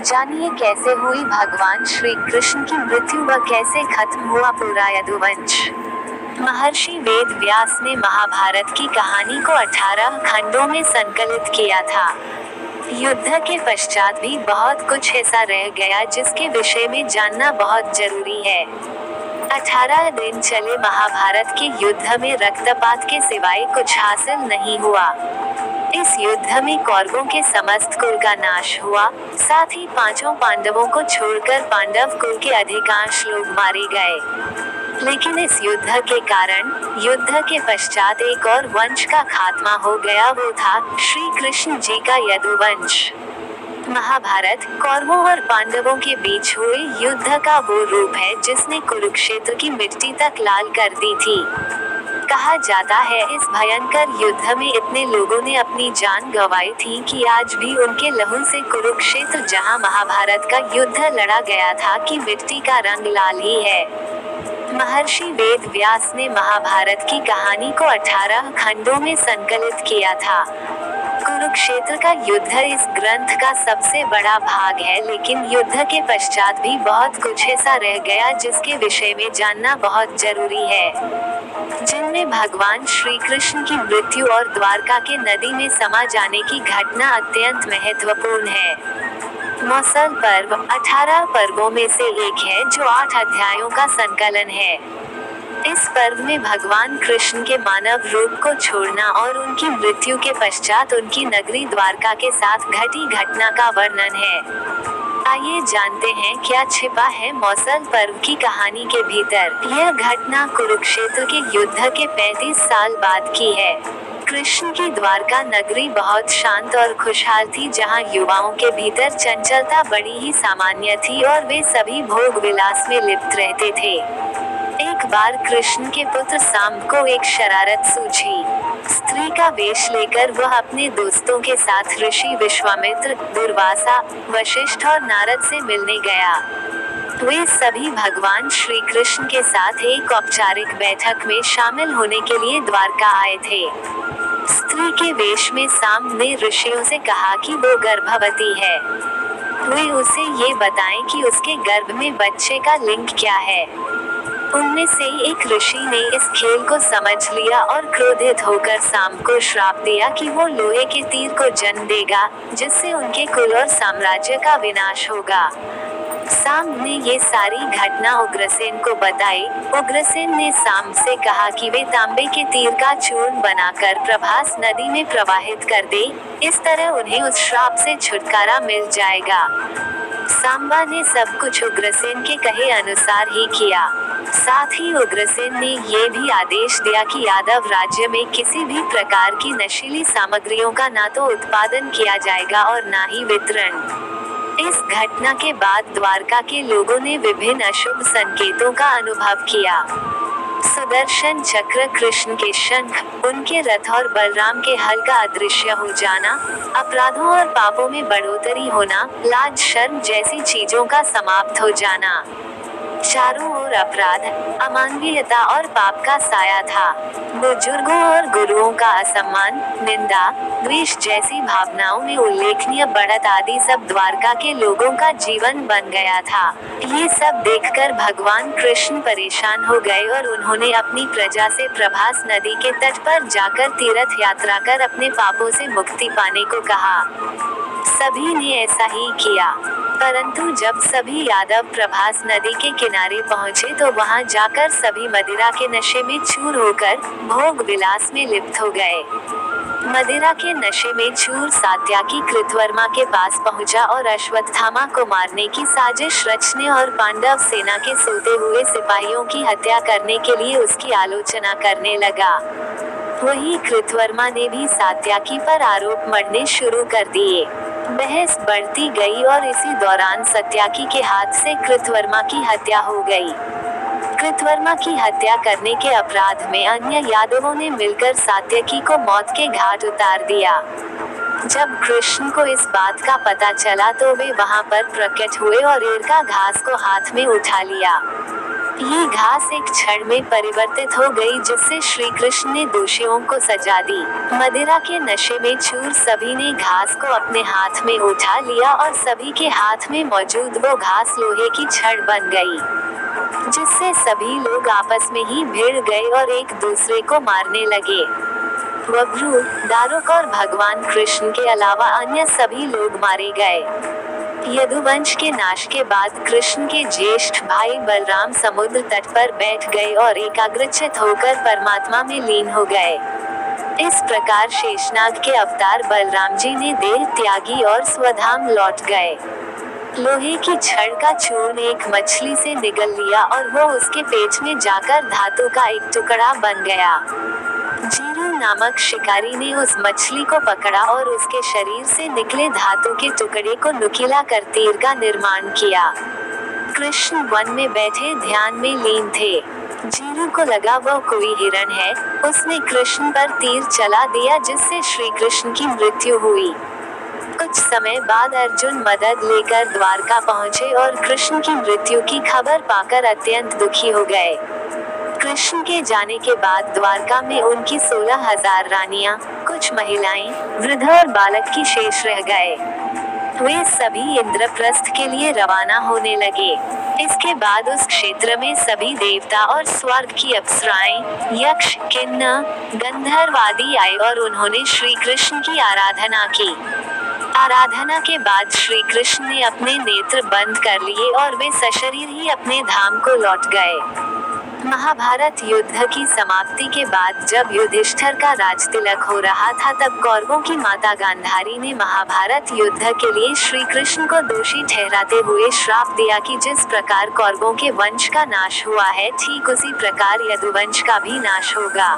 जानिए कैसे हुई भगवान श्री कृष्ण की मृत्यु व कैसे खत्म हुआ पूरा यदुवंश। महर्षि वेद व्यास ने महाभारत की कहानी को 18 खंडों में संकलित किया था। युद्ध के पश्चात भी बहुत कुछ ऐसा रह गया जिसके विषय में जानना बहुत जरूरी है। 18 दिन चले महाभारत के युद्ध में रक्तपात के सिवाय कुछ हासिल नहीं हुआ। इस युद्ध में कौरवों के समस्त कुल का नाश हुआ, साथ ही पांचों पांडवों को छोड़कर पांडव कुल के अधिकांश लोग मारे गए। लेकिन इस युद्ध के कारण युद्ध के पश्चात एक और वंश का खात्मा हो गया, वो था श्री कृष्ण जी का यदुवंश। महाभारत कौरवों और पांडवों के बीच हुए युद्ध का वो रूप है जिसने कुरुक्षेत्र की मिट्टी तक लाल कर दी थी। कहा जाता है इस भयंकर युद्ध में इतने लोगों ने अपनी जान गंवाई थी कि आज भी उनके लहू से कुरुक्षेत्र जहां महाभारत का युद्ध लड़ा गया था कि मिट्टी का रंग लाल ही है। महर्षि वेद व्यास ने महाभारत की कहानी को 18 खंडों में संकलित किया था। कुरुक्षेत्र का युद्ध इस ग्रंथ का सबसे बड़ा भाग है, लेकिन युद्ध के पश्चात भी बहुत कुछ ऐसा रह गया जिसके विषय में जानना बहुत जरूरी है, जिनमें भगवान श्री कृष्ण की मृत्यु और द्वारका के नदी में समा जाने की घटना अत्यंत महत्वपूर्ण है। मौसल पर्व 18 पर्वों में से एक है जो 8 अध्यायों का संकलन है। इस पर्व में भगवान कृष्ण के मानव रूप को छोड़ना और उनकी मृत्यु के पश्चात उनकी नगरी द्वारका के साथ घटी घटना का वर्णन है। आइए जानते हैं क्या छिपा है मौसल पर्व की कहानी के भीतर। यह घटना कुरुक्षेत्र के युद्ध के 35 साल बाद की है। कृष्ण की द्वारका नगरी बहुत शांत और खुशहाल थी, जहां युवाओं के भीतर चंचलता बड़ी ही सामान्य थी और वे सभी भोग विलास में लिप्त रहते थे। एक बार कृष्ण के पुत्र सांब को एक शरारत सूझी। स्त्री का वेश लेकर वह अपने दोस्तों के साथ ऋषि विश्वामित्र, दुर्वासा, वशिष्ठ और नारद से मिलने गया। वे सभी भगवान श्री कृष्ण के साथ एक औपचारिक बैठक में शामिल होने के लिए द्वारका आए थे। स्त्री के वेश में सांब ने ऋषियों से कहा कि वो गर्भवती है। वे उसे ये बताएं कि उसके गर्भ में बच्चे का लिंग क्या है। उनमें से एक ऋषि ने इस खेल को समझ लिया और क्रोधित होकर सांब को श्राप दिया कि वो लोहे के तीर को जन्म देगा, जिससे उनके कुल और साम्राज्य का विनाश होगा। सांब ने ये सारी घटना उग्रसेन को बताई। उग्रसेन ने सांब से कहा कि वे तांबे के तीर का चूर्ण बनाकर प्रभास नदी में प्रवाहित कर दे, इस तरह उन्हें उस श्राप से छुटकारा मिल जाएगा। सांबा ने सब कुछ उग्रसेन के कहे अनुसार ही किया। साथ ही उग्रसेन ने ये भी आदेश दिया कि यादव राज्य में किसी भी प्रकार की नशीली सामग्रियों का ना तो उत्पादन किया जाएगा और ना ही वितरण। इस घटना के बाद द्वारका के लोगों ने विभिन्न अशुभ संकेतों का अनुभव किया। सुदर्शन चक्र, कृष्ण के शंख, उनके रथ और बलराम के हल का अदृश्य हो जाना, अपराधों और पापों में बढ़ोतरी होना, लाज शर्म जैसी चीजों का समाप्त हो जाना। चारों ओर अपराध, अमानवीयता और पाप का साया था। बुजुर्गों और गुरुओं का असम्मान, निंदा, द्वेष जैसी भावनाओं में उल्लेखनीय बढ़त आदि सब द्वारका के लोगों का जीवन बन गया था। ये सब देखकर भगवान कृष्ण परेशान हो गए और उन्होंने अपनी प्रजा से प्रभास नदी के तट पर जाकर तीर्थ यात्रा कर अपने पापों से मुक्ति पाने को कहा। सभी ने ऐसा ही किया, परंतु जब सभी यादव प्रभास नदी के किनारे पहुंचे तो वहां जाकर सभी मदिरा के नशे में चूर होकर भोग विलास में लिप्त हो गए। मदिरा के नशे में चूर सात्याकी कृतवर्मा के पास पहुंचा और अश्वत्थामा को मारने की साजिश रचने और पांडव सेना के सोते हुए सिपाहियों की हत्या करने के लिए उसकी आलोचना करने लगा। वहीं कृतवर्मा ने भी सात्याकी पर आरोप मढ़ने शुरू कर दिए। बहस बढ़ती गई और इसी दौरान सात्याकी के हाथ से कृतवर्मा की हत्या हो गई। कृतवर्मा की हत्या करने के अपराध में अन्य यादवों ने मिलकर सात्याकी को मौत के घाट उतार दिया। जब कृष्ण को इस बात का पता चला तो वे वहां पर प्रकट हुए और एरका घास को हाथ में उठा लिया। ये घास एक क्षण में परिवर्तित हो गई, जिससे श्री कृष्ण ने दोषियों को सजा दी। मदिरा के नशे में चूर सभी ने घास को अपने हाथ में उठा लिया और सभी के हाथ में मौजूद वो घास लोहे की छड़ बन गई, जिससे सभी लोग आपस में ही भिड़ गए और एक दूसरे को मारने लगे। बब्रू, दारुक और भगवान कृष्ण के अलावा अन्य सभी लोग मारे गए। यदुवंश के नाश के बाद कृष्ण के ज्येष्ठ भाई बलराम समुद्र तट पर बैठ गए और एकाग्रचित होकर परमात्मा में लीन हो गए। इस प्रकार शेषनाग के अवतार बलराम जी ने देह त्यागी और स्वधाम लौट गए। लोहे की छड़ का चूर्ण एक मछली से निगल लिया और वो उसके पेट में जाकर धातु का एक टुकड़ा बन गया। जीरू नामक शिकारी ने उस मछली को पकड़ा और उसके शरीर से निकले धातु के टुकड़े को नुकीला कर तीर का निर्माण किया। कृष्ण वन में बैठे ध्यान में लीन थे। जीरू को लगा वह कोई हिरण है। उसने कृष्ण पर तीर चला दिया, जिससे श्री कृष्ण की मृत्यु हुई। कुछ समय बाद अर्जुन मदद लेकर द्वारका पहुँचे और कृष्ण की मृत्यु की खबर पाकर अत्यंत दुखी हो गए। कृष्ण के जाने के बाद द्वारका में उनकी 16,000 रानियां, कुछ महिलाएं, वृद्ध और बालक की शेष रह गए। वे सभी इंद्रप्रस्थ के लिए रवाना होने लगे। इसके बाद उस क्षेत्र में सभी देवता और स्वर्ग की अप्सराएं, यक्ष, किन्नर, गंधर्व आदि आए और उन्होंने श्री कृष्ण की आराधना की। आराधना के बाद श्री कृष्ण ने अपने नेत्र बंद कर लिए और वे सशरीर ही अपने धाम को लौट गए। महाभारत युद्ध की समाप्ति के बाद जब युधिष्ठिर का राजतिलक हो रहा था, तब कौरवों की माता गांधारी ने महाभारत युद्ध के लिए श्री कृष्ण को दोषी ठहराते हुए श्राप दिया कि जिस प्रकार कौरवों के वंश का नाश हुआ है, ठीक उसी प्रकार यदुवंश का भी नाश होगा।